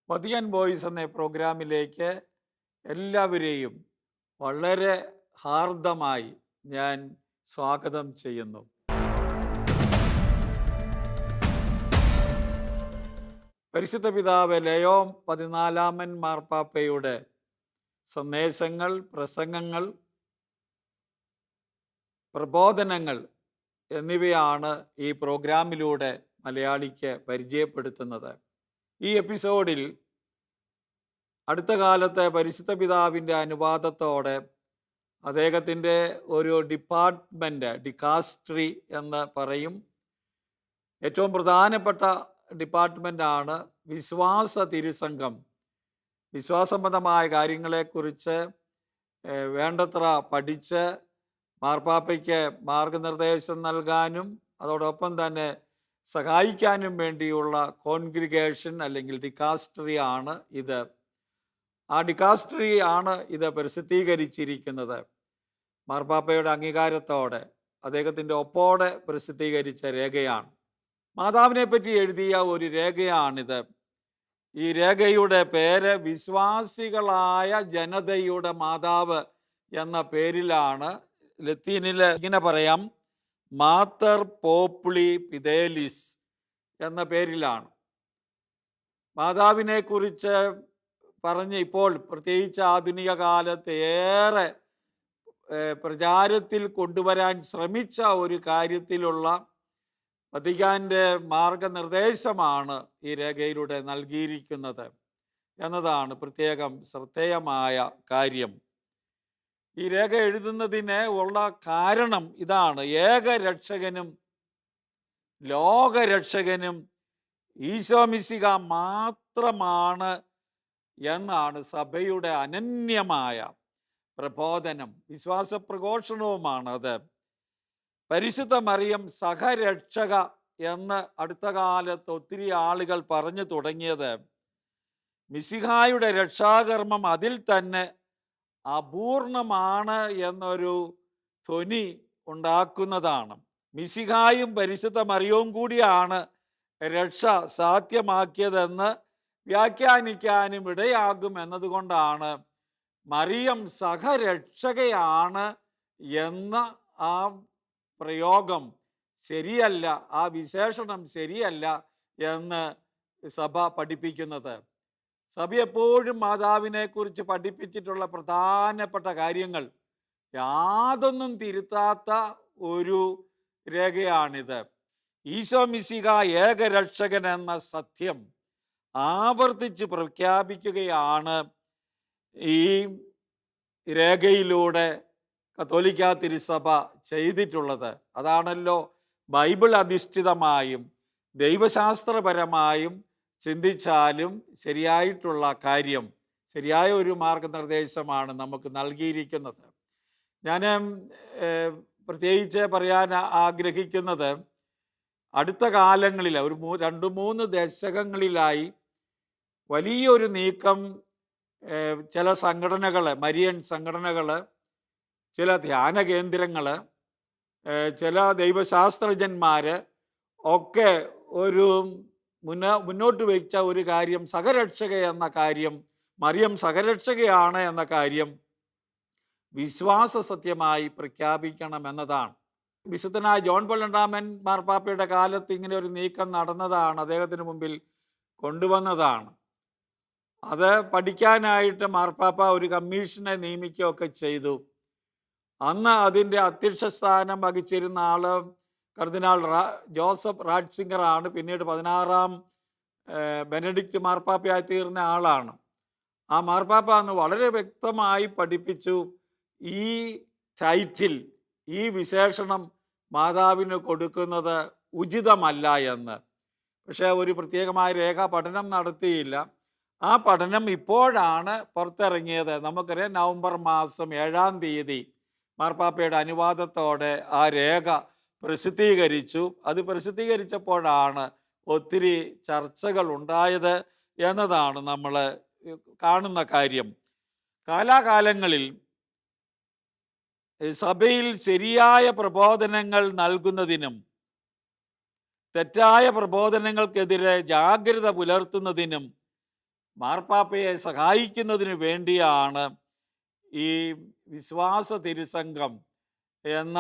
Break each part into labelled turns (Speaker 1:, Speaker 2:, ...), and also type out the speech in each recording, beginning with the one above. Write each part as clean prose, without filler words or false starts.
Speaker 1: Vatican voice എന്ന പ്രോഗ്രാമിലേക്ക് എല്ലാവരെയും വളരെ ഹാർദമായി ഞാൻ സ്വാഗതം ചെയ്യുന്നു. പരിശുദ്ധ പിതാവ് ലയോ 14 മാർപ്പാപ്പയുടെ സന്ദേശങ്ങൾ, പ്രസംഗങ്ങൾ, പ്രബോധനങ്ങൾ എന്നിവയാണ് ഈ പ്രോഗ്രാമിലൂടെ മലയാളിക്ക് പരിചയപ്പെടുത്തുന്നത്. ഈ എപ്പിസോഡിൽ അടുത്ത കാലത്ത് പരിശുദ്ധ പിതാവിൻ്റെ അനുവാദത്തോടെ അദ്ദേഹത്തിൻ്റെ ഒരു ഡിപ്പാർട്ട്മെൻറ്റ്, ഡിക്കാസ്ട്രി എന്ന് പറയും, ഏറ്റവും പ്രധാനപ്പെട്ട ഡിപ്പാർട്ട്മെൻറ്റാണ് വിശ്വാസ തിരുസംഘം. വിശ്വാസസംബന്ധമായ കാര്യങ്ങളെക്കുറിച്ച് വേണ്ടത്ര പഠിച്ച് മാർപ്പാപ്പയ്ക്ക് മാർഗനിർദ്ദേശം നൽകാനും അതോടൊപ്പം തന്നെ സഹായിക്കാനും വേണ്ടിയുള്ള കോൺഗ്രിഗേഷൻ അല്ലെങ്കിൽ ഡിക്കാസ്ട്രി ആണ് ഇത്. ആ ഡിക്കാസ്ട്രി ആണ് ഇത് പ്രസിദ്ധീകരിച്ചിരിക്കുന്നത്. മാർപ്പാപ്പയുടെ അംഗീകാരത്തോടെ അദ്ദേഹത്തിൻ്റെ ഒപ്പോടെ പ്രസിദ്ധീകരിച്ച രേഖയാണ്. മാതാവിനെ പറ്റി എഴുതിയ ഒരു രേഖയാണിത്. ഈ രേഖയുടെ പേര് വിശ്വാസികളായ ജനതയുടെ മാതാവ് എന്ന പേരിലാണ്. ലത്തീനിൽ ഇങ്ങനെ പറയാം, മാത്തർ പോപ്പുളി പിദേലിസ് എന്ന പേരിലാണ്. മാതാവിനെ കുറിച്ച് പറഞ്ഞ് ഇപ്പോൾ പ്രത്യേകിച്ച് ആധുനിക കാലത്ത് ഏറെ പ്രചാരത്തിൽ കൊണ്ടുവരാൻ ശ്രമിച്ച ഒരു കാര്യത്തിലുള്ള വത്തിക്കാൻ്റെ മാർഗനിർദ്ദേശമാണ് ഈ രേഖയിലൂടെ നൽകിയിരിക്കുന്നത് എന്നതാണ് പ്രത്യേകം ശ്രദ്ധേയമായ കാര്യം. ഈ രേഖ എഴുതുന്നതിന് ഉള്ള കാരണം ഇതാണ്: ഏകരക്ഷകനും ലോകരക്ഷകനും ഈശോ മിശിഹ മാത്രമാണ് എന്നാണ് സഭയുടെ അനന്യമായ പ്രബോധനം, വിശ്വാസ പ്രഘോഷണവുമാണ് അത്. പരിശുദ്ധ മറിയം സഹരക്ഷക എന്ന് അടുത്ത കാലത്ത് ഒത്തിരി ആളുകൾ പറഞ്ഞു തുടങ്ങിയത് മിശിഹായുടെ രക്ഷാകർമ്മം അതിൽ തന്നെ അപൂർണമാണ് എന്നൊരു ധ്വനി ഉണ്ടാക്കുന്നതാണ്. മിശിഹായും പരിശുദ്ധ മറിയവും കൂടിയാണ് രക്ഷ സാധ്യമാക്കിയതെന്ന് വ്യാഖ്യാനിക്കാനും ഇടയാകും എന്നതുകൊണ്ടാണ് മറിയം സഹരക്ഷകയാണ് എന്ന ആ പ്രയോഗം ശരിയല്ല, ആ വിശേഷണം ശരിയല്ല എന്ന് സഭ പഠിപ്പിക്കുന്നത്. സഭ എപ്പോഴും മാതാവിനെ കുറിച്ച് പഠിപ്പിച്ചിട്ടുള്ള പ്രധാനപ്പെട്ട കാര്യങ്ങൾ യാതൊന്നും തിരുത്താത്ത ഒരു രേഖയാണിത്. ഈശോ മിശിഹ ഏകരക്ഷകൻ എന്ന സത്യം ആവർത്തിച്ച് പ്രഖ്യാപിക്കുകയാണ് ഈ രേഖയിലൂടെ കത്തോലിക്കാ തിരുസഭ ചെയ്തിട്ടുള്ളത്. അതാണല്ലോ ബൈബിൾ അധിഷ്ഠിതമായും ദൈവശാസ്ത്രപരമായും ചിന്തിച്ചാലും ശരിയായിട്ടുള്ള കാര്യം, ശരിയായ ഒരു മാർഗനിർദ്ദേശമാണ് നമുക്ക് നൽകിയിരിക്കുന്നത്. ഞാൻ പ്രത്യേകിച്ച് പറയാൻ ആഗ്രഹിക്കുന്നത്, അടുത്ത കാലങ്ങളിൽ ഒരു 2-3 ദശകങ്ങളിലായി വലിയൊരു നീക്കം ചില സംഘടനകൾ, മരിയൻ സംഘടനകൾ, ചില ധ്യാന കേന്ദ്രങ്ങൾ, ചില ദൈവശാസ്ത്രജ്ഞന്മാർ ഒക്കെ ഒരു മുന്നോട്ട് വയ്ച്ച ഒരു കാര്യം, സഹരക്ഷക എന്ന കാര്യം, മറിയം സഹരക്ഷകയാണ് എന്ന കാര്യം വിശ്വാസ സത്യമായി പ്രഖ്യാപിക്കണം എന്നതാണ്. വിശുദ്ധനായ ജോൺ പോൾ രണ്ടാമൻ മാർപ്പാപ്പയുടെ കാലത്ത് ഇങ്ങനെ ഒരു നീക്കം നടന്നതാണ്, അദ്ദേഹത്തിന് മുമ്പിൽ കൊണ്ടുവന്നതാണ്. അത് പഠിക്കാനായിട്ട് മാർപ്പാപ്പ ഒരു കമ്മീഷനെ നിയമിക്കുകയൊക്കെ ചെയ്തു. അന്ന് അതിൻ്റെ അധ്യക്ഷ സ്ഥാനം വഹിച്ചിരുന്ന ആള് കർദിനാൾ ജോസഫ് റാറ്റ്സിംഗർ ആണ്. പിന്നീട് 16-ാം ബെനഡിക്റ്റ് മാർപ്പാപ്പയായി തീർന്ന ആളാണ്. ആ മാർപ്പാപ്പ അന്ന് വളരെ വ്യക്തമായി പഠിപ്പിച്ചു, ഈ ടൈറ്റിൽ, ഈ വിശേഷണം മാതാവിന് കൊടുക്കുന്നത് ഉചിതമല്ല എന്ന്. പക്ഷേ ഒരു പ്രത്യേകമായ രേഖ പഠനം നടത്തിയില്ല. ആ പഠനം ഇപ്പോഴാണ് പുറത്തിറങ്ങിയത്. നമുക്കറിയാം, നവംബർ മാസം 7-ാം തീയതി മാർപ്പാപ്പയുടെ അനുവാദത്തോടെ ആ രേഖ പ്രസിദ്ധീകരിച്ചു. അത് പ്രസിദ്ധീകരിച്ചപ്പോഴാണ് ഒത്തിരി ചർച്ചകൾ ഉണ്ടായത് എന്നതാണ് നമ്മൾ കാണുന്ന കാര്യം. കാലാകാലങ്ങളിൽ സഭയിൽ ശരിയായ പ്രബോധനങ്ങൾ നൽകുന്നതിനും തെറ്റായ പ്രബോധനങ്ങൾക്കെതിരെ ജാഗ്രത പുലർത്തുന്നതിനും മാർപ്പാപ്പയെ സഹായിക്കുന്നതിന് വേണ്ടിയാണ് ഈ വിശ്വാസ തിരുസംഘം എന്ന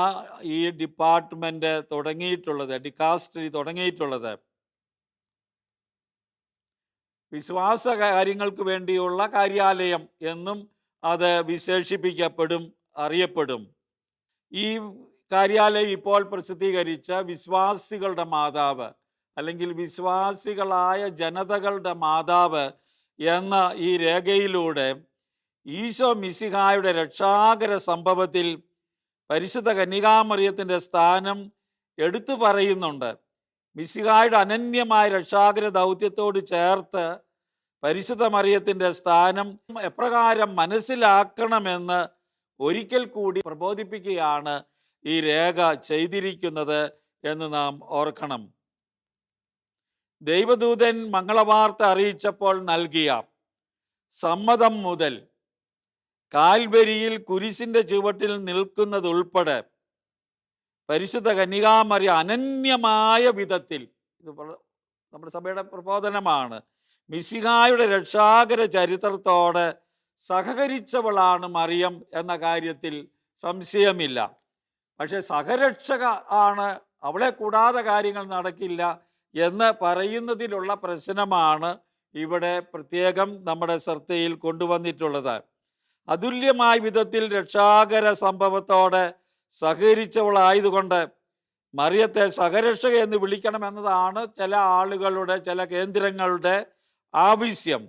Speaker 1: ഈ ഡിപ്പാർട്ട്മെൻറ്റ് തുടങ്ങിയിട്ടുള്ളത്, ഡിക്കാസ്റ്ററി തുടങ്ങിയിട്ടുള്ളത്. വിശ്വാസ കാര്യങ്ങൾക്ക് വേണ്ടിയുള്ള കാര്യാലയം എന്നും അത് വിശേഷിപ്പിക്കപ്പെടും, അറിയപ്പെടും. ഈ കാര്യാലയം ഇപ്പോൾ പ്രസിദ്ധീകരിച്ച വിശ്വാസികളുടെ മാതാവ് അല്ലെങ്കിൽ വിശ്വാസികളായ ജനതകളുടെ മാതാവ് എന്ന ഈ രേഖയിലൂടെ ഈശോ മിശിഹായുടെ രക്ഷാകര സംഭവത്തിൽ പരിശുദ്ധ കന്യകാമറിയത്തിൻ്റെ സ്ഥാനം എടുത്തു പറയുന്നുണ്ട്. മിശിഹായുടെ അനന്യമായ രക്ഷാകര ദൗത്യത്തോട് ചേർത്ത് പരിശുദ്ധ മറിയത്തിൻ്റെ സ്ഥാനം എപ്രകാരം മനസ്സിലാക്കണമെന്ന് ഒരിക്കൽ കൂടി പ്രബോധിപ്പിക്കുകയാണ് ഈ രേഖ ചെയ്തിരിക്കുന്നത് എന്ന് നാം ഓർക്കണം. ദൈവദൂതൻ മംഗളവാർത്ത അറിയിച്ചപ്പോൾ നൽകിയ സമ്മതം മുതൽ കാൽവരിയിൽ കുരിശിൻ്റെ ചുവട്ടിൽ നിൽക്കുന്നതുൾപ്പെടെ പരിശുദ്ധ കന്യകാമറിയ അനന്യമായ വിധത്തിൽ, ഇത് നമ്മുടെ സഭയുടെ പ്രബോധനമാണ്, മിശിഹായുടെ രക്ഷാകര ചരിത്രത്തോട് സഹകരിച്ചവളാണ് മറിയം എന്ന കാര്യത്തിൽ സംശയമില്ല. പക്ഷെ സഹരക്ഷക ആണ്, അവളെ കൂടാതെ കാര്യങ്ങൾ നടക്കില്ല എന്ന് പറയുന്നതിലുള്ള പ്രശ്നമാണ് ഇവിടെ പ്രത്യേകം നമ്മുടെ ശ്രദ്ധയിൽ കൊണ്ടുവന്നിട്ടുള്ളത്. അതുല്യമായ വിധത്തിൽ രക്ഷാകര സംഭവത്തോടെ സഹകരിച്ചവളായതുകൊണ്ട് മറിയത്തെ സഹരക്ഷക എന്ന് വിളിക്കണമെന്നതാണ് ചില ആളുകളുടെ, ചില കേന്ദ്രങ്ങളുടെ ആവശ്യം.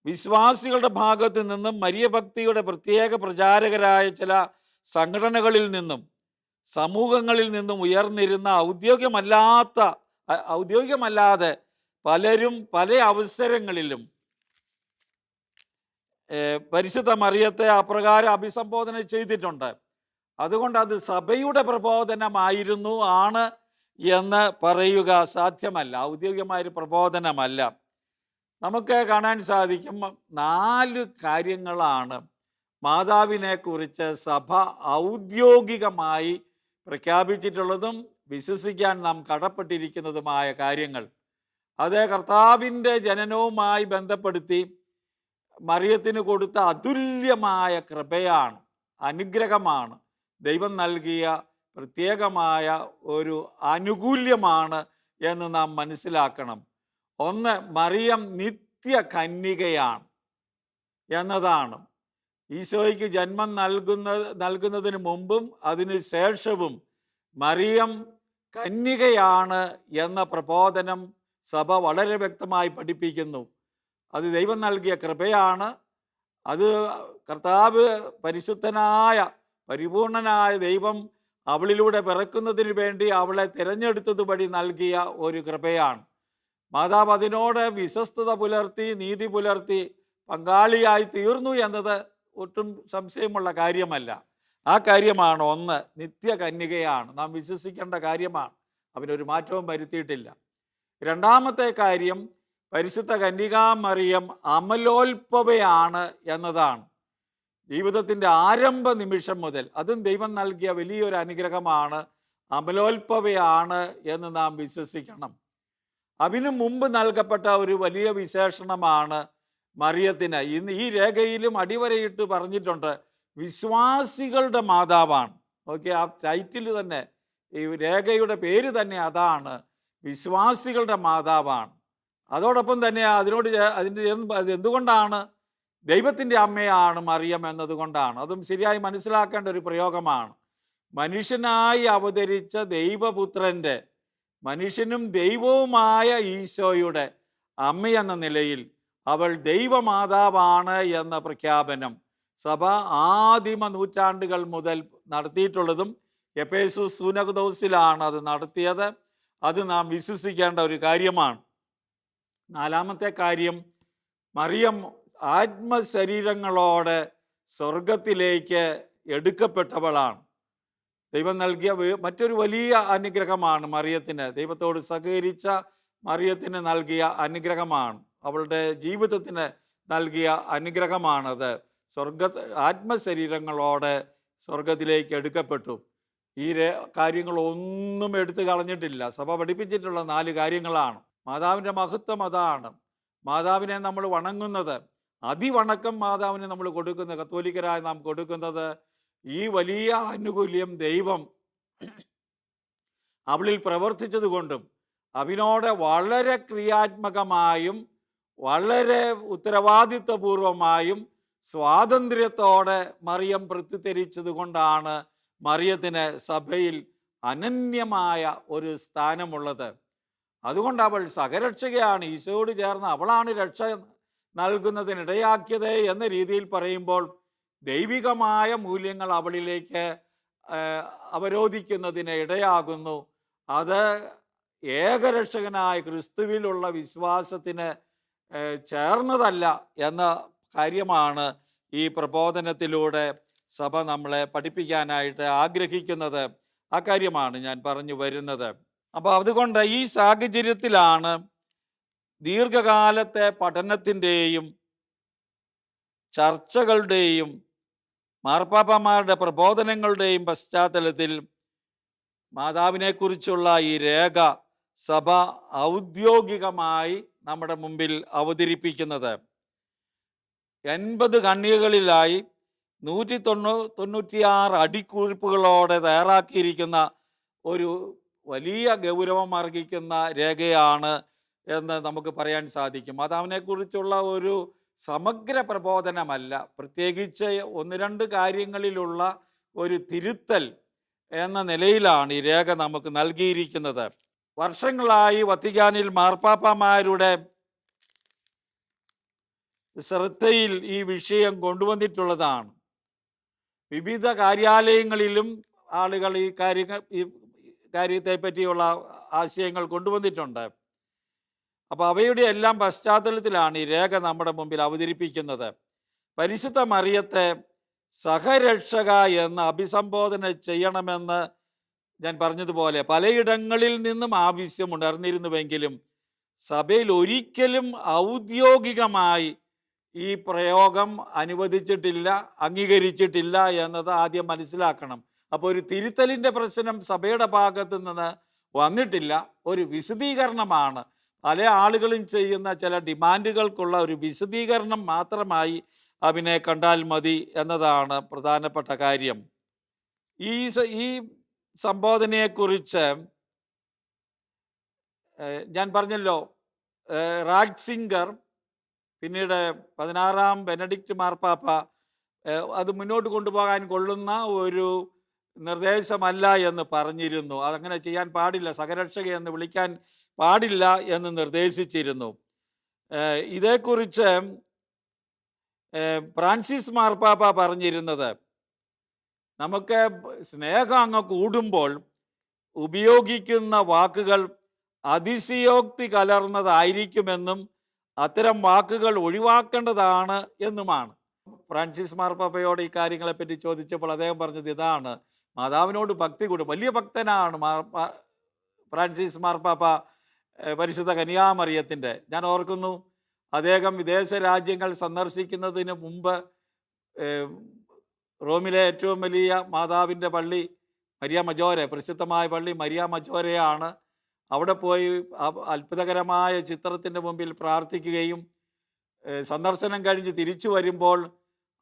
Speaker 1: വിശ്വാസികളുടെ ഭാഗത്തു നിന്നും മരിയഭക്തിയുടെ പ്രത്യേക പ്രചാരകരായ ചില സംഘടനകളിൽ നിന്നും സമൂഹങ്ങളിൽ നിന്നും ഉയർന്നിരുന്ന ഔദ്യോഗികമല്ലാതെ പലരും പല അവസരങ്ങളിലും പരിശുദ്ധ മറിയത്തെ അപ്രകാരം അഭിസംബോധന ചെയ്തിട്ടുണ്ട്. അതുകൊണ്ട് അത് സഭയുടെ പ്രബോധനമായിരുന്നു എന്ന് പറയുക സാധ്യമല്ല, ഔദ്യോഗികമായൊരു പ്രബോധനമല്ല. നമുക്ക് കാണാൻ സാധിക്കും 4 കാര്യങ്ങളാണ് മാതാവിനെ കുറിച്ച് സഭ ഔദ്യോഗികമായി പ്രഖ്യാപിച്ചിട്ടുള്ളതും വിശ്വസിക്കാൻ നാം കടപ്പെട്ടിരിക്കുന്നതുമായ കാര്യങ്ങൾ. അത് കർത്താവിൻ്റെ ജനനവുമായി ബന്ധപ്പെടുത്തി മറിയത്തിന് കൊടുത്ത അതുല്യമായ കൃപയാണ്, അനുഗ്രഹമാണ്, ദൈവം നൽകിയ പ്രത്യേകമായ ഒരു ആനുകൂല്യമാണ് എന്ന് നാം മനസ്സിലാക്കണം. ഒന്ന്, മറിയം നിത്യ കന്യകയാണ് എന്നതാണ്. ഈശോയ്ക്ക് ജന്മം നൽകുന്നതിന് മുമ്പും അതിനു ശേഷവും മറിയം കന്യകയാണ് എന്ന പ്രബോധനം സഭ വളരെ വ്യക്തമായി പഠിപ്പിക്കുന്നു. അത് ദൈവം നൽകിയ കൃപയാണ്. അത് കർത്താവ് പരിശുദ്ധനായ പരിപൂർണനായ ദൈവം അവളിലൂടെ പിറക്കുന്നതിന് വേണ്ടി അവളെ തിരഞ്ഞെടുത്തത് വഴി നൽകിയ ഒരു കൃപയാണ്. മാതാവ് അതിനോട് വിശ്വസ്തത പുലർത്തി, നീതി പുലർത്തി പങ്കാളിയായി തീർന്നു എന്നത് ഒട്ടും സംശയമുള്ള കാര്യമല്ല. ആ കാര്യമാണ് ഒന്ന്, നിത്യ കന്യകയാണ്, നാം വിശ്വസിക്കേണ്ട കാര്യമാണ്, അവനൊരു മാറ്റവും വരുത്തിയിട്ടില്ല. രണ്ടാമത്തെ കാര്യം, പരിശുദ്ധ കന്യകാമറിയം അമലോത്ഭവയാണ് എന്നതാണ്. ജീവിതത്തിൻ്റെ ആരംഭ നിമിഷം മുതൽ, അതും ദൈവം നൽകിയ വലിയൊരു അനുഗ്രഹമാണ്, അമലോത്ഭവയാണ് എന്ന് നാം വിശ്വസിക്കണം. അതിനു മുമ്പ് നൽകപ്പെട്ട ഒരു വലിയ വിശേഷണമാണ് മറിയത്തിന്. ഇന്ന് ഈ രേഖയിലും അടിവരയിട്ട് പറഞ്ഞിട്ടുണ്ട്, വിശ്വാസികളുടെ മാതാവാണ്. ഓക്കെ, ആ ടൈറ്റിൽ തന്നെ, ഈ രേഖയുടെ പേര് തന്നെ അതാണ്, വിശ്വാസികളുടെ മാതാവാണ്. അതോടൊപ്പം തന്നെ അത് എന്തുകൊണ്ടാണ് ദൈവത്തിൻ്റെ അമ്മയാണ് മറിയം എന്നതുകൊണ്ടാണ്. അതും ശരിയായി മനസ്സിലാക്കേണ്ട ഒരു പ്രയോഗമാണ്. മനുഷ്യനായി അവതരിച്ച ദൈവപുത്രൻ്റെ, മനുഷ്യനും ദൈവവുമായ ഈശോയുടെ അമ്മയെന്ന നിലയിൽ അവൾ ദൈവമാതാവാണ് എന്ന പ്രഖ്യാപനം സഭ ആദിമ നൂറ്റാണ്ടുകൾ മുതൽ നടത്തിയിട്ടുള്ളതും എഫേസുസ് സുനകദോസിലാണ് അത് നടത്തിയത്. അത് നാം വിശ്വസിക്കേണ്ട ഒരു കാര്യമാണ്. നാലാമത്തെ കാര്യം, മറിയം ആത്മശരീരങ്ങളോടെ സ്വർഗത്തിലേക്ക് എടുക്കപ്പെട്ടവളാണ്. ദൈവം നൽകിയ മറ്റൊരു വലിയ അനുഗ്രഹമാണ് മറിയത്തിന്, ദൈവത്തോട് സഹകരിച്ച മറിയത്തിന് നൽകിയ അനുഗ്രഹമാണ്, അവളുടെ ജീവിതത്തിന് നൽകിയ അനുഗ്രഹമാണത്. ആത്മശരീരങ്ങളോടെ സ്വർഗത്തിലേക്ക് എടുക്കപ്പെട്ടു. ഈ കാര്യങ്ങളൊന്നും എടുത്തു കളഞ്ഞിട്ടില്ല. സഭ പഠിപ്പിച്ചിട്ടുള്ള 4 കാര്യങ്ങളാണ്. മാതാവിൻ്റെ മഹത്വം അതാണ്. മാതാവിനെ നമ്മൾ വണങ്ങുന്നത്, അതിവണക്കം മാതാവിന് നമ്മൾ കൊടുക്കുന്നത്, കത്തോലിക്കരായി നാം കൊടുക്കുന്നത്, ഈ വലിയ ആനുകൂല്യം ദൈവം അവളിൽ പ്രവർത്തിച്ചത് കൊണ്ടും അവനോട് വളരെ ക്രിയാത്മകമായും വളരെ ഉത്തരവാദിത്വപൂർവമായും സ്വാതന്ത്ര്യത്തോടെ മറിയം പ്രത്യുത്തരിച്ചത് കൊണ്ടാണ് മറിയത്തിന് സഭയിൽ അനന്യമായ ഒരു സ്ഥാനമുള്ളത്. അതുകൊണ്ട് അവൾ സഹരക്ഷകയാണ്, ഈശോയോട് ചേർന്ന് അവളാണ് രക്ഷ നൽകുന്നതിനിടയാക്കിയത് എന്ന രീതിയിൽ പറയുമ്പോൾ ദൈവികമായ മൂല്യങ്ങൾ അവളിലേക്ക് അവരോധിക്കുന്നതിന് ഇടയാകുന്നു. അത് ഏകരക്ഷകനായ ക്രിസ്തുവിലുള്ള വിശ്വാസത്തിന് ചേർന്നതല്ല എന്ന കാര്യമാണ് ഈ പ്രബോധനത്തിലൂടെ സഭ നമ്മളെ പഠിപ്പിക്കാനായിട്ട് ആഗ്രഹിക്കുന്നത്. ആ കാര്യമാണ് ഞാൻ പറഞ്ഞു വരുന്നത്. അപ്പോൾ അതുകൊണ്ട് ഈ സാഹചര്യത്തിലാണ് ദീർഘകാലത്തെ പഠനത്തിൻ്റെയും ചർച്ചകളുടെയും മാർപ്പാപ്പമാരുടെ പ്രബോധനങ്ങളുടെയും പശ്ചാത്തലത്തിൽ മാതാവിനെക്കുറിച്ചുള്ള ഈ രേഖ സഭ ഔദ്യോഗികമായി നമ്മുടെ മുമ്പിൽ അവതരിപ്പിക്കുന്നത്. 80 ഖണ്ഡികകളിലായി 196 അടിക്കുറിപ്പുകളോടെ തയ്യാറാക്കിയിരിക്കുന്ന ഒരു വലിയ ഗൗരവം അർഹിക്കുന്ന രേഖയാണ് എന്ന് നമുക്ക് പറയാൻ സാധിക്കും. മാതാവിനെക്കുറിച്ചുള്ള ഒരു സമഗ്ര പ്രബോധനമല്ല, പ്രത്യേകിച്ച് 1-2 കാര്യങ്ങളിലുള്ള ഒരു തിരുത്തൽ എന്ന നിലയിലാണ് ഈ രേഖ നമുക്ക് നൽകിയിരിക്കുന്നത്. വർഷങ്ങളായി വത്തിക്കാനിൽ മാർപ്പാപ്പമാരുടെ ശ്രദ്ധയിൽ ഈ വിഷയം കൊണ്ടുവന്നിട്ടുള്ളതാണ്. വിവിധ കാര്യാലയങ്ങളിലും ആളുകൾ ഈ കാര്യത്തെ പറ്റിയുള്ള ആശയങ്ങൾ കൊണ്ടുവന്നിട്ടുണ്ട്. അപ്പോൾ അവയുടെ എല്ലാം പശ്ചാത്തലത്തിലാണ് ഈ രേഖ നമ്മുടെ മുമ്പിൽ അവതരിപ്പിക്കുന്നത്. പരിശുദ്ധ മറിയത്തെ സഹരക്ഷക എന്ന് അഭിസംബോധന ചെയ്യണമെന്ന് ഞാൻ പറഞ്ഞതുപോലെ പലയിടങ്ങളിൽ നിന്നും ആവശ്യമുണ്ടായിരുന്നിരുന്നുവെങ്കിലും സഭയിൽ ഒരിക്കലും ഔദ്യോഗികമായി ഈ പ്രയോഗം അനുവദിച്ചിട്ടില്ല, അംഗീകരിച്ചിട്ടില്ല എന്നത് ആദ്യം മനസ്സിലാക്കണം. അപ്പോൾ ഒരു തിരുത്തലിൻ്റെ പ്രശ്നം സഭയുടെ ഭാഗത്തു നിന്ന് വന്നിട്ടില്ല, ഒരു വിശദീകരണമാണ്. പല ആളുകളും ചെയ്യുന്ന ചില ഡിമാൻഡുകൾക്കുള്ള ഒരു വിശദീകരണം മാത്രമായി അതിനെ കണ്ടാൽ മതി എന്നതാണ് പ്രധാനപ്പെട്ട കാര്യം. ഈ സംബോധനയെക്കുറിച്ച് ഞാൻ പറഞ്ഞല്ലോ, റാറ്റ്സിംഗർ, പിന്നീട് 16-ാം ബെനഡിക്റ്റ് മാർപ്പാപ്പ അത് മുന്നോട്ട് കൊണ്ടുപോകാൻ കൊള്ളുന്ന ഒരു നിർദ്ദേശമല്ല എന്ന് പറഞ്ഞിരുന്നു. അതങ്ങനെ ചെയ്യാൻ പാടില്ല, സഹരക്ഷക എന്ന് വിളിക്കാൻ പാടില്ല എന്ന് നിർദ്ദേശിച്ചിരുന്നു. ഇതേക്കുറിച്ച് ഫ്രാൻസിസ് മാർപ്പാപ്പ പറഞ്ഞിരുന്നത്, നമുക്ക് സ്നേഹം അങ്ങ് കൂടുമ്പോൾ ഉപയോഗിക്കുന്ന വാക്കുകൾ അതിശയോക്തി കലർന്നതായിരിക്കുമെന്നും അത്തരം വാക്കുകൾ ഒഴിവാക്കേണ്ടതാണ് എന്നുമാണ്. ഫ്രാൻസിസ് മാർപ്പാപ്പയോട് ഈ കാര്യങ്ങളെപ്പറ്റി ചോദിച്ചപ്പോൾ അദ്ദേഹം പറഞ്ഞത് ഇതാണ്: മാതാവിനോട് ഭക്തി കൂടും. വലിയ ഭക്തനാണ് ഫ്രാൻസിസ് മാർപ്പാപ്പ പരിശുദ്ധ കന്യാമറിയത്തിൻ്റെ. ഞാൻ ഓർക്കുന്നു, അദ്ദേഹം വിദേശ രാജ്യങ്ങൾ സന്ദർശിക്കുന്നതിന് മുമ്പ് റോമിലെ ഏറ്റവും വലിയ മാതാവിൻ്റെ പള്ളി മരിയ മജോരെ, പ്രസിദ്ധമായ പള്ളി മരിയ മജോരെയാണ്. അവിടെ പോയി അത്ഭുതകരമായ ചിത്രത്തിൻ്റെ മുമ്പിൽ പ്രാർത്ഥിക്കുകയും സന്ദർശനം കഴിഞ്ഞ് തിരിച്ചു വരുമ്പോൾ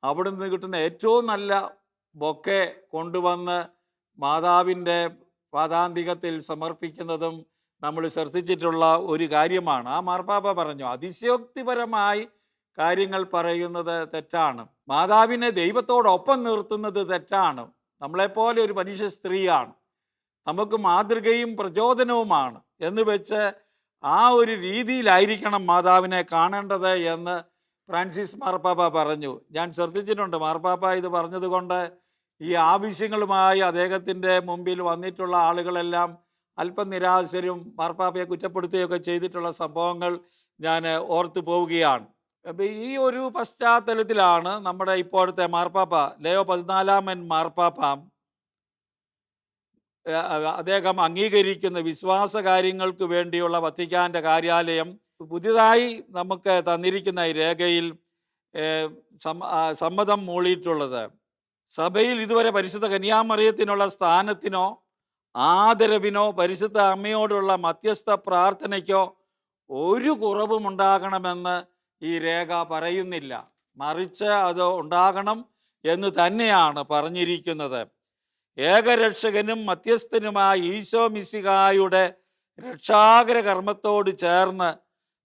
Speaker 1: അവിടെ നിന്ന് കിട്ടുന്ന ഏറ്റവും നല്ല ബൊക്കെ കൊണ്ടുവന്ന് മാതാവിൻ്റെ പാദാന്തികത്തിൽ സമർപ്പിക്കുന്നതും നമ്മൾ ശ്രദ്ധിച്ചിട്ടുള്ള ഒരു കാര്യമാണ്. ആ മാർപ്പാപ്പ പറഞ്ഞു, അതിശയോക്തിപരമായി കാര്യങ്ങൾ പറയുന്നത് തെറ്റാണ്, മാതാവിനെ ദൈവത്തോടൊപ്പം നിർത്തുന്നത് തെറ്റാണ്. നമ്മളെപ്പോലെ ഒരു മനുഷ്യ സ്ത്രീയാണ്, നമുക്ക് മാതൃകയും പ്രചോദനവുമാണ് എന്ന് വെച്ച് ആ ഒരു രീതിയിലായിരിക്കണം മാതാവിനെ കാണേണ്ടത് എന്ന് ഫ്രാൻസിസ് മാർപ്പാപ്പ പറഞ്ഞു. ഞാൻ ശ്രദ്ധിച്ചിട്ടുണ്ട്, മാർപ്പാപ്പ ഇത് പറഞ്ഞതുകൊണ്ട് ഈ ആവശ്യങ്ങളുമായി അദ്ദേഹത്തിൻ്റെ മുമ്പിൽ വന്നിട്ടുള്ള ആളുകളെല്ലാം അല്പം നിരാശരും മാർപ്പാപ്പയെ കുറ്റപ്പെടുത്തുകയൊക്കെ ചെയ്തിട്ടുള്ള സംഭവങ്ങൾ ഞാൻ ഓർത്തു പോവുകയാണ്. അപ്പം ഈ ഒരു പശ്ചാത്തലത്തിലാണ് നമ്മുടെ ഇപ്പോഴത്തെ മാർപ്പാപ്പ ലയോ 14 മാർപ്പാപ്പ അദ്ദേഹം അംഗീകരിക്കുന്ന വിശ്വാസ കാര്യങ്ങൾക്ക് വേണ്ടിയുള്ള വത്തിക്കാൻ്റെ കാര്യാലയം പുതിയതായി നമുക്ക് തന്നിരിക്കുന്ന ഈ രേഖയിൽ സമ്മതം മൂളിയിട്ടുള്ളത്. സഭയിൽ ഇതുവരെ പരിശുദ്ധ കന്യാമറിയത്തിനുള്ള സ്ഥാനത്തിനോ ആദരവിനോ പരിശുദ്ധ അമ്മയോടുള്ള മധ്യസ്ഥ പ്രാർത്ഥനയ്ക്കോ ഒരു കുറവും ഉണ്ടാകണമെന്ന് ഈ രേഖ പറയുന്നില്ല. മറിച്ച് അത് ഉണ്ടാകണം എന്ന് തന്നെയാണ് പറഞ്ഞിരിക്കുന്നത്. ഏകരക്ഷകനും മധ്യസ്ഥനുമായ ഈശോ മിശിഹായുടെ രക്ഷാകര കർമ്മത്തോട് ചേർന്ന്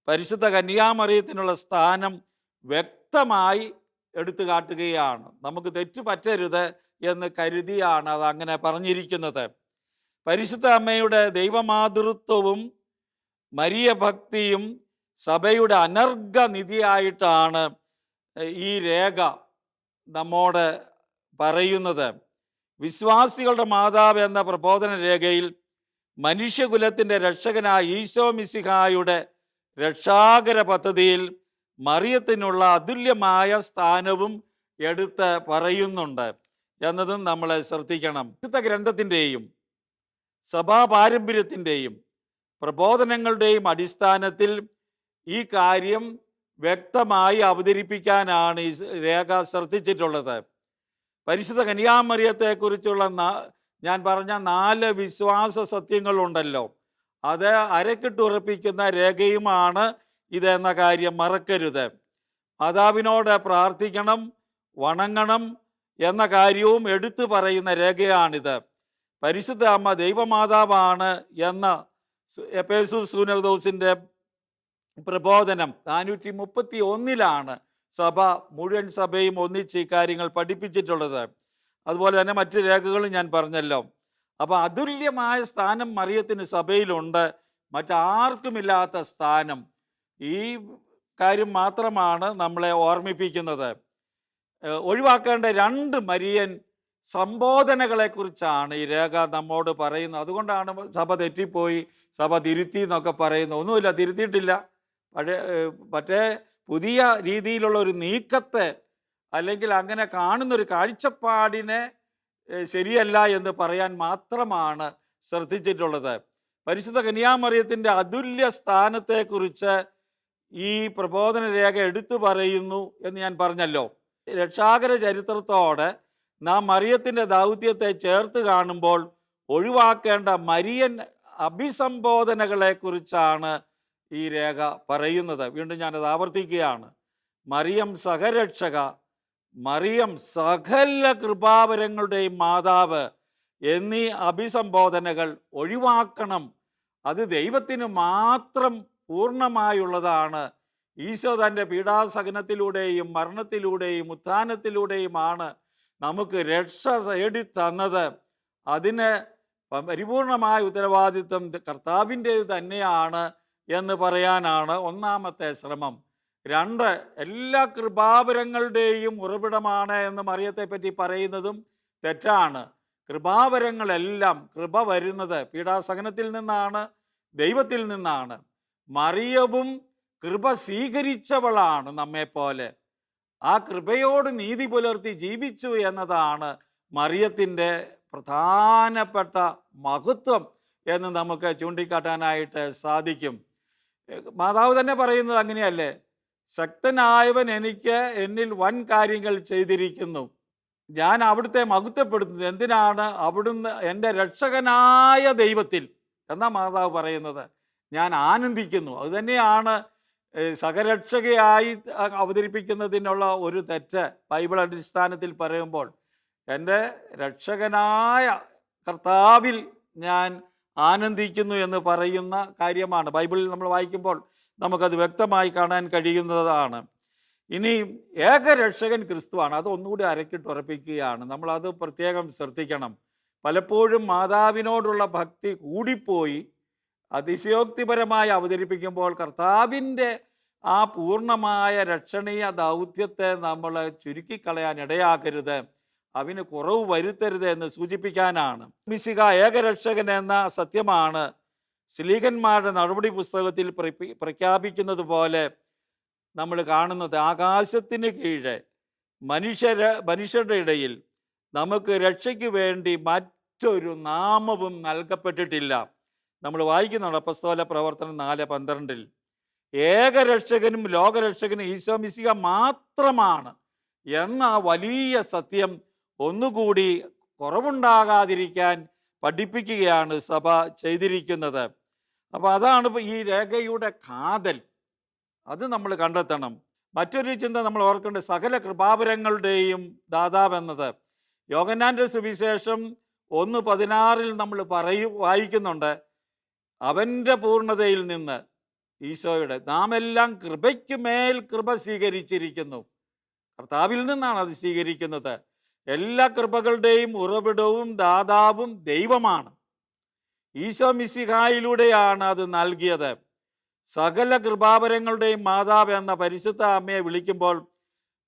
Speaker 1: പരിശുദ്ധ കന്യാമറിയത്തിനുള്ള സ്ഥാനം വ്യക്തമായി എടുത്തു കാട്ടുകയാണ്. നമുക്ക് തെറ്റു പറ്റരുത് എന്ന് കരുതിയാണ് അത് അങ്ങനെ പറഞ്ഞിരിക്കുന്നത്. പരിശുദ്ധ അമ്മയുടെ ദൈവമാതൃത്വവും മരിയ ഭക്തിയും സഭയുടെ അനർഘനിധിയായിട്ടാണ് ഈ രേഖ നമ്മോട് പറയുന്നത്. വിശ്വാസികളുടെ മാതാവ് എന്ന പ്രബോധന രേഖയിൽ മനുഷ്യകുലത്തിൻ്റെ രക്ഷകനായ ഈശോ മിശിഹായുടെ രക്ഷാകര പദ്ധതിയിൽ മറിയത്തിനുള്ള അതുല്യമായ സ്ഥാനവും എടുത്ത് പറയുന്നുണ്ട് എന്നതും നമ്മൾ ശ്രദ്ധിക്കണം. വിശുദ്ധ ഗ്രന്ഥത്തിൻ്റെയും സഭാ പാരമ്പര്യത്തിൻ്റെയും പ്രബോധനങ്ങളുടെയും അടിസ്ഥാനത്തിൽ ഈ കാര്യം വ്യക്തമായി അവതരിപ്പിക്കാനാണ് ഈ രേഖ ശ്രദ്ധിച്ചിട്ടുള്ളത്. പരിശുദ്ധ കന്യാമറിയത്തെക്കുറിച്ചുള്ള ഞാൻ പറഞ്ഞ 4 വിശ്വാസ സത്യങ്ങളുണ്ടല്ലോ, അത് അരക്കിട്ടുറപ്പിക്കുന്ന രേഖയുമാണ് ഇതെന്ന കാര്യം മറക്കരുത്. മാതാവിനോട് പ്രാർത്ഥിക്കണം, വണങ്ങണം എന്ന കാര്യവും എടുത്തു പറയുന്ന രേഖയാണിത്. പരിശുദ്ധ അമ്മ ദൈവമാതാവാണ് എന്ന എഫേസുസ് സൂനകദോസിൻ്റെ പ്രബോധനം 431 സഭ മുഴുവൻ സഭയും ഒന്നിച്ച് ഈ കാര്യങ്ങൾ പഠിപ്പിച്ചിട്ടുള്ളത്. അതുപോലെ തന്നെ മറ്റ് രേഖകളും ഞാൻ പറഞ്ഞല്ലോ. അപ്പോൾ അതുല്യമായ സ്ഥാനം മറിയത്തിന് സഭയിലുണ്ട്, മറ്റാർക്കുമില്ലാത്ത സ്ഥാനം. ഈ കാര്യം മാത്രമാണ് നമ്മളെ ഓർമ്മിപ്പിക്കുന്നത്. ഒഴിവാക്കേണ്ട 2 മരിയൻ സംബോധനകളെക്കുറിച്ചാണ് ഈ രേഖ നമ്മോട് പറയുന്നത്. അതുകൊണ്ടാണ് സഭ തെറ്റിപ്പോയി, സഭ തിരുത്തി എന്നൊക്കെ പറയുന്നത്. ഒന്നുമില്ല, തിരുത്തിയിട്ടില്ല. മറ്റേ പുതിയ രീതിയിലുള്ള ഒരു നീക്കത്തെ അല്ലെങ്കിൽ അങ്ങനെ കാണുന്നൊരു കാഴ്ചപ്പാടിനെ ശരിയല്ല എന്ന് പറയാൻ മാത്രമാണ് ശ്രദ്ധിച്ചിട്ടുള്ളത്. പരിശുദ്ധ കന്യാമറിയത്തിൻ്റെ അതുല്യ സ്ഥാനത്തെക്കുറിച്ച് ഈ പ്രബോധന രേഖ എടുത്തു പറയുന്നു എന്ന് ഞാൻ പറഞ്ഞല്ലോ. രക്ഷാകര ചരിത്രത്തോടെ നാം മറിയത്തിൻ്റെ ദൗത്യത്തെ ചേർത്ത് കാണുമ്പോൾ ഒഴിവാക്കേണ്ട മരിയൻ അഭിസംബോധനകളെക്കുറിച്ചാണ് ഈ രേഖ പറയുന്നത്. വീണ്ടും ഞാനത് ആവർത്തിക്കുകയാണ്. മറിയം സഹരക്ഷക, മറിയം സകല കൃപാവരങ്ങളുടെയും മാതാവ് എന്നീ അഭിസംബോധനകൾ ഒഴിവാക്കണം. അത് ദൈവത്തിന് മാത്രം പൂർണ്ണമായുള്ളതാണ്. ഈശോ തൻ്റെ പീഡാസഹനത്തിലൂടെയും മരണത്തിലൂടെയും ഉത്ഥാനത്തിലൂടെയുമാണ് നമുക്ക് രക്ഷ തേടിത്തന്നത്. അതിന് പരിപൂർണമായ ഉത്തരവാദിത്വം കർത്താവിൻ്റേത് തന്നെയാണ് എന്ന് പറയാനാണ് ഒന്നാമത്തെ ശ്രമം. 2, എല്ലാ കൃപാവരങ്ങളുടെയും ഉറവിടമാണ് എന്ന് മറിയത്തെപ്പറ്റി പറയുന്നതും തെറ്റാണ്. കൃപാവരങ്ങളെല്ലാം കൃപ വരുന്നത് പീഡാസഹനത്തിൽ നിന്നാണ്, ദൈവത്തിൽ നിന്നാണ്. മറിയവും കൃപ സ്വീകരിച്ചവളാണ് നമ്മെപ്പോലെ. ആ കൃപയോട് നീതി പുലർത്തി ജീവിച്ചു എന്നതാണ് മറിയത്തിൻ്റെ പ്രധാനപ്പെട്ട മഹത്വം എന്ന് നമുക്ക് ചൂണ്ടിക്കാട്ടാനായിട്ട് സാധിക്കും. മാതാവ് തന്നെ പറയുന്നത് അങ്ങനെയല്ലേ, ശക്തനായവൻ എന്നിൽ വൻ കാര്യങ്ങൾ ചെയ്തിരിക്കുന്നു. ഞാൻ അവിടുത്തെ മഹത്വപ്പെടുത്തുന്നത് എന്തിനാണ്? അവിടുന്ന് എൻ്റെ രക്ഷകനായ ദൈവത്തിൽ എന്നാ മാതാവ് പറയുന്നത്. ഞാൻ ആനന്ദിക്കുന്നു. അതുതന്നെയാണ് സഹരക്ഷകയായി അവതരിപ്പിക്കുന്നതിനുള്ള ഒരു തെറ്റ് ബൈബിൾ അടിസ്ഥാനത്തിൽ പറയുമ്പോൾ. എൻ്റെ രക്ഷകനായ കർത്താവിൽ ഞാൻ ആനന്ദിക്കുന്നു എന്ന് പറയുന്ന കാര്യമാണ്. ബൈബിളിൽ നമ്മൾ വായിക്കുമ്പോൾ നമുക്കത് വ്യക്തമായി കാണാൻ കഴിയുന്നതാണ്. ഇനി ഏകരക്ഷകൻ ക്രിസ്തുവാണ്. അത് ഒന്നുകൂടി അരക്കിട്ടുറപ്പിക്കുകയാണ്. നമ്മളത് പ്രത്യേകം ശ്രദ്ധിക്കണം. പലപ്പോഴും മാതാവിനോടുള്ള ഭക്തി കൂടിപ്പോയി അതിശയോക്തിപരമായി അവതരിപ്പിക്കുമ്പോൾ കർത്താവിൻ്റെ ആ പൂർണ്ണമായ രക്ഷണീയ ദൗത്യത്തെ നമ്മൾ ചുരുക്കിക്കളയാൻ ഇടയാക്കരുത്, അവന് കുറവ് വരുത്തരുത് എന്ന് സൂചിപ്പിക്കാനാണ്. മിശിഹ ഏകരക്ഷകൻ എന്ന സത്യമാണ് ശ്ലീഹന്മാരുടെ നടപടി പുസ്തകത്തിൽ പ്രഖ്യാപിക്കുന്നത് പോലെ നമ്മൾ കാണുന്നത്. ആകാശത്തിന് കീഴെ മനുഷ്യരുടെ ഇടയിൽ നമുക്ക് രക്ഷയ്ക്ക് വേണ്ടി മറ്റൊരു നാമവും നൽകപ്പെട്ടിട്ടില്ല. നമ്മൾ വായിക്കുന്നുണ്ട് അപ്പോസ്തല പ്രവർത്തനം 4:12. ഏകരക്ഷകനും ലോകരക്ഷകനും ഈശോ മിശിഹ മാത്രമാണ് എന്ന വലിയ സത്യം ഒന്നുകൂടി കുറവുണ്ടാകാതിരിക്കാൻ പഠിപ്പിക്കുകയാണ് സഭ ചെയ്തിരിക്കുന്നത്. അപ്പോൾ അതാണ് ഇപ്പോൾ ഈ രേഖയുടെ കാതൽ. അത് നമ്മൾ കണ്ടെത്തണം. മറ്റൊരു ചിന്ത നമ്മൾ ഓർക്കേണ്ടത് സകല കൃപാവരങ്ങളുടെയും ദാതാവ് എന്നത് യോഹന്നാൻ്റെ സുവിശേഷം 1:16 നമ്മൾ വായിക്കുന്നുണ്ട്. അവൻ്റെ പൂർണ്ണതയിൽ നിന്ന് ഈശോയുടെ നാം എല്ലാം കൃപയ്ക്ക് മേൽ കൃപ സ്വീകരിച്ചിരിക്കുന്നു. കർത്താവിൽ നിന്നാണ് അത് സ്വീകരിക്കുന്നത്. എല്ലാ കൃപകളുടെയും ഉറവിടവും ദാതാവും ദൈവമാണ്. ഈശോ മിശിഹായിലൂടെയാണ് അത് നൽകിയത്. സകല കൃപാവരങ്ങളുടെയും മാതാവ് എന്ന പരിശുദ്ധ അമ്മയെ വിളിക്കുമ്പോൾ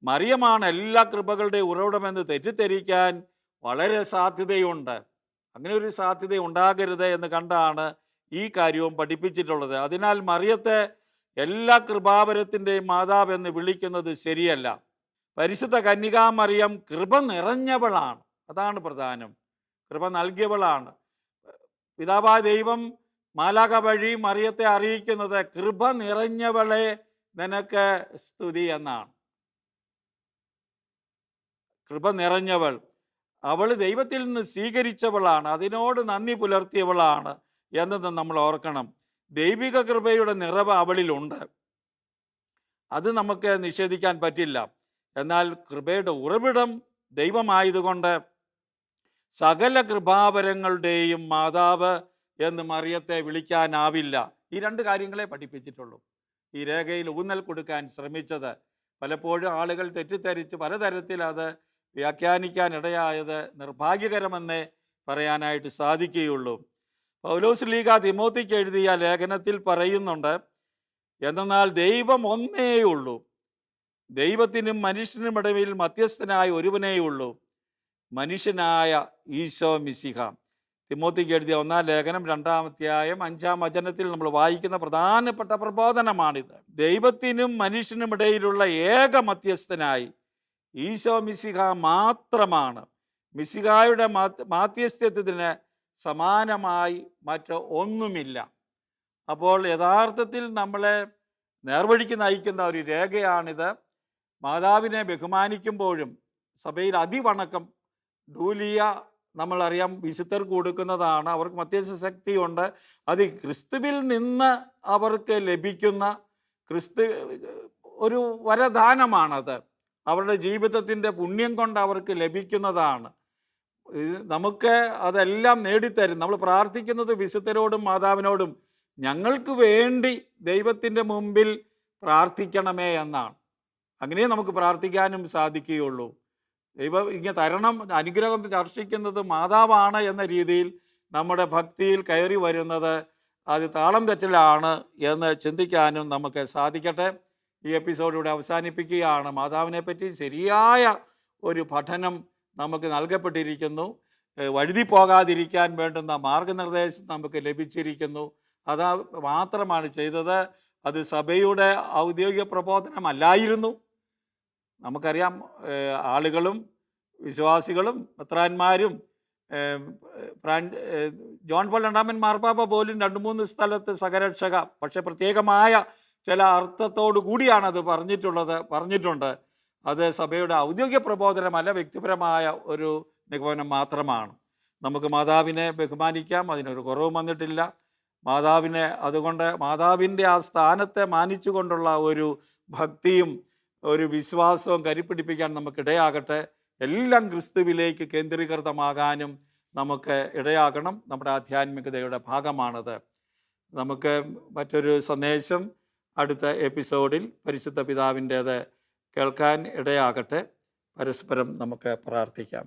Speaker 1: മറിയമാണ് എല്ലാ കൃപകളുടെയും ഉറവിടമെന്ന് തെറ്റിദ്ധരിക്കാൻ വളരെ സാധ്യതയുണ്ട്. അങ്ങനെ ഒരു സാധ്യത ഉണ്ടാകരുത് എന്ന് കണ്ടാണ് ഈ കാര്യവും പഠിപ്പിച്ചിട്ടുള്ളത്. അതിനാൽ മറിയത്തെ എല്ലാ കൃപാവരത്തിൻ്റെയും മാതാവ് എന്ന് വിളിക്കുന്നത് ശരിയല്ല. പരിശുദ്ധ കന്യകാമറിയം കൃപ നിറഞ്ഞവളാണ്. അതാണ് പ്രധാനം. കൃപ നൽകിയവളാണ്. പിതാവായ ദൈവം മാലാഖ വഴി മറിയത്തെ അറിയിക്കുന്നത് കൃപ നിറഞ്ഞവളെ നിനക്ക് സ്തുതി എന്നാണ്. കൃപ നിറഞ്ഞവൾ, അവൾ ദൈവത്തിൽ നിന്ന് സ്വീകരിച്ചവളാണ്, അതിനോട് നന്ദി പുലർത്തിയവളാണ് എന്നത് നമ്മൾ ഓർക്കണം. ദൈവിക കൃപയുടെ നിറവ് അവളിലുണ്ട്, അത് നമുക്ക് നിഷേധിക്കാൻ പറ്റില്ല. എന്നാൽ കൃപയുടെ ഉറവിടം ദൈവമായതുകൊണ്ട് സകല കൃപാവരങ്ങളുടെയും മാതാവ് എന്ന് മറിയത്തെ വിളിക്കാനാവില്ല. ഈ രണ്ട് കാര്യങ്ങളെ പഠിപ്പിച്ചിട്ടുള്ളൂ. ഈ രേഖയിൽ ഊന്നൽ കൊടുക്കാൻ ശ്രമിച്ചത് പലപ്പോഴും ആളുകൾ തെറ്റിദ്ധരിച്ച് പലതരത്തിൽ അത് വ്യാഖ്യാനിക്കാനിടയായത് നിർഭാഗ്യകരമെന്നേ പറയാനായിട്ട് സാധിക്കുകയുള്ളൂ. പൗലോസ് ലീഗ തിമോത്തിക്ക് എഴുതിയ ലേഖനത്തിൽ പറയുന്നുണ്ട്, എന്നാൽ ദൈവം ഒന്നേയുള്ളൂ, ദൈവത്തിനും മനുഷ്യനും ഇടയിൽ മധ്യസ്ഥനായ ഒരുവനേയുള്ളൂ, മനുഷ്യനായ ഈശോ മിശിഹ. തിമോത്തിക്ക് എഴുതിയ 1-ാം ലേഖനം 2-ാം അധ്യായം 5-ാം വചനത്തിൽ നമ്മൾ വായിക്കുന്ന പ്രധാനപ്പെട്ട പ്രബോധനമാണിത്. ദൈവത്തിനും മനുഷ്യനും ഇടയിലുള്ള ഏക മധ്യസ്ഥനായി ഈശോ മിശിഹ മാത്രമാണ്. മിശിഹായുടെ മാധ്യസ്ഥ്യത്തിന് സമാനമായി മറ്റ് ഒന്നുമില്ല. അപ്പോൾ യഥാർത്ഥത്തിൽ നമ്മളെ നേർവഴിക്ക് നയിക്കുന്ന ഒരു രേഖയാണിത്. മാതാവിനെ ബഹുമാനിക്കുമ്പോഴും സഭയിൽ അതിവണക്കം ഡൂലിയ നമ്മളറിയാം വിശുദ്ധർക്ക് കൊടുക്കുന്നതാണ്. അവർക്ക് മധ്യസ്ഥ ശക്തിയുണ്ട്. അത് ക്രിസ്തുവിൽ നിന്ന് അവർക്ക് ലഭിക്കുന്ന ഒരു വരദാനമാണത്. അവരുടെ ജീവിതത്തിൻ്റെ പുണ്യം കൊണ്ട് അവർക്ക് ലഭിക്കുന്നതാണ്. നമുക്ക് അതെല്ലാം നേടിത്തരും. നമ്മൾ പ്രാർത്ഥിക്കുന്നത് വിശുദ്ധരോടും മാതാവിനോടും ഞങ്ങൾക്ക് വേണ്ടി ദൈവത്തിൻ്റെ മുമ്പിൽ പ്രാർത്ഥിക്കണമേ എന്നാണ്. അങ്ങനെ നമുക്ക് പ്രാർത്ഥിക്കാനും സാധിക്കുകയുള്ളൂ. ദൈവം ഇങ്ങനെ തരണം, അനുഗ്രഹം ചർച്ചിക്കുന്നത് മാതാവാണ് എന്ന രീതിയിൽ നമ്മുടെ ഭക്തിയിൽ കയറി വരുന്നത് അത് താളം തെറ്റലാണ് എന്ന് ചിന്തിക്കാനും നമുക്ക് സാധിക്കട്ടെ. ഈ എപ്പിസോഡ് ഇവിടെ അവസാനിപ്പിക്കുകയാണ്. മാതാവിനെ പറ്റി ശരിയായ ഒരു പഠനം നമുക്ക് നൽകപ്പെട്ടിരിക്കുന്നു. വഴുതി പോകാതിരിക്കാൻ വേണ്ടുന്ന മാർഗനിർദ്ദേശം നമുക്ക് ലഭിച്ചിരിക്കുന്നു. അത് മാത്രമാണ് ചെയ്തത്. അത് സഭയുടെ ഔദ്യോഗിക പ്രബോധനമല്ലായിരുന്നു. നമുക്കറിയാം, ആളുകളും വിശ്വാസികളും മെത്രാന്മാരും ജോൺ പോൾ രണ്ടാമൻ മാർപ്പാപ്പ പോലും 2-3 സ്ഥലത്ത് സഹരക്ഷക, പക്ഷെ പ്രത്യേകമായ ചില അർത്ഥത്തോടു കൂടിയാണ് അത് പറഞ്ഞിട്ടുണ്ട്. അത് സഭയുടെ ഔദ്യോഗിക പ്രബോധനമല്ല, വ്യക്തിപരമായ ഒരു നിഗമനം മാത്രമാണ്. നമുക്ക് മാതാവിനെ ബഹുമാനിക്കാം, അതിനൊരു കുറവും വന്നിട്ടില്ല. മാതാവിനെ അതുകൊണ്ട് മാതാവിൻ്റെ ആ സ്ഥാനത്തെ മാനിച്ചുകൊണ്ടുള്ള ഒരു ഭക്തിയും ഒരു വിശ്വാസവും കരുപ്പിടിപ്പിക്കാൻ നമുക്കിടയാകട്ടെ. എല്ലാം ക്രിസ്തുവിലേക്ക് കേന്ദ്രീകൃതമാകാനും നമുക്ക് ഇടയാകണം. നമ്മുടെ ആധ്യാത്മികതയുടെ ഭാഗമാണത്. നമുക്ക് മറ്റൊരു സന്ദേശം അടുത്ത എപ്പിസോഡിൽ പരിശുദ്ധ പിതാവിൻ്റേത് കേൾക്കാൻ ഇടയാകട്ടെ. പരസ്പരം നമുക്ക് പ്രാർത്ഥിക്കാം.